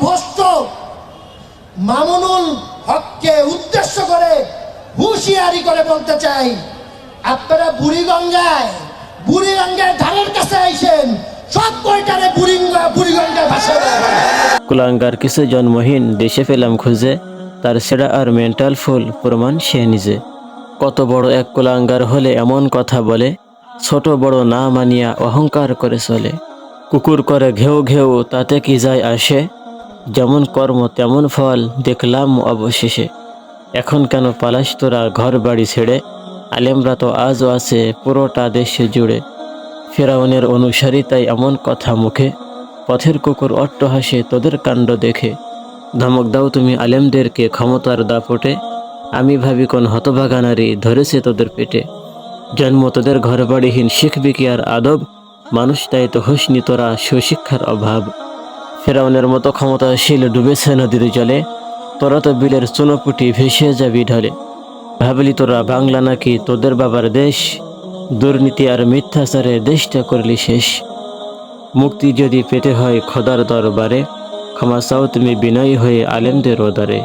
ভ্রষ্ট মামুনুল হককে উদ্দেশ্য করে হুঁশিয়ারি করে বলতে চাই, আপনারা বুড়িগঙ্গায় ধারের কাছে আইসেন, সব কয়টারে বুড়িগঙ্গায় ভাসাবে। কুলাঙ্গার কিছু জন্মহীন দেশে পেলাম খুঁজে, তার সেরা আর মেন্টাল ফুল প্রমাণ সে নিজে। কত বড় এক কুলাঙ্গার হলে এমন কথা বলে, ছোট বড় না মানিয়া অহংকার করে চলে। কুকুর করে ঘেউ ঘেউ তাতে কি যায় আসে, যেমন কর্ম তেমন ফল দেখলাম অবশেষে। এখন কেন পালাস তোরা ঘর বাড়ি ছেড়ে, আলেমরা তো আজও আছে পুরোটা দেশে জুড়ে। ফেরাউনের অনুসারী তাই এমন কথা মুখে, পথের কুকুর অট্টহাসে তোদের কাণ্ড দেখে। ধমক দাও তুমি আলেমদেরকে ক্ষমতার দাপটে, আমি ভাবি কোন হতভাগা নারী ধরেছে তোদের পেটে। জন্ম তোদের ঘর বাড়িহীন, শিখবি কি আর আদব, মানুষ তাই তো হোসনি তোরা সুশিক্ষার অভাব। ফেরাউনের মতো ক্ষমতাশীল ডুবেছে নদীর জলে, তোরা তো বিলের চুনোপুটি ভেসে যাবি ঢলে। ভাবলি তোরা বাংলা নাকি তোদের বাবার দেশ, দুর্নীতি আর মিথ্যাচারে দেশটা করলি শেষ। মুক্তি যদি পেতে হয় খোদার দরবারে, ক্ষমা চাও তুমি বিনয়ী হয়ে আলেমদের ওদারে।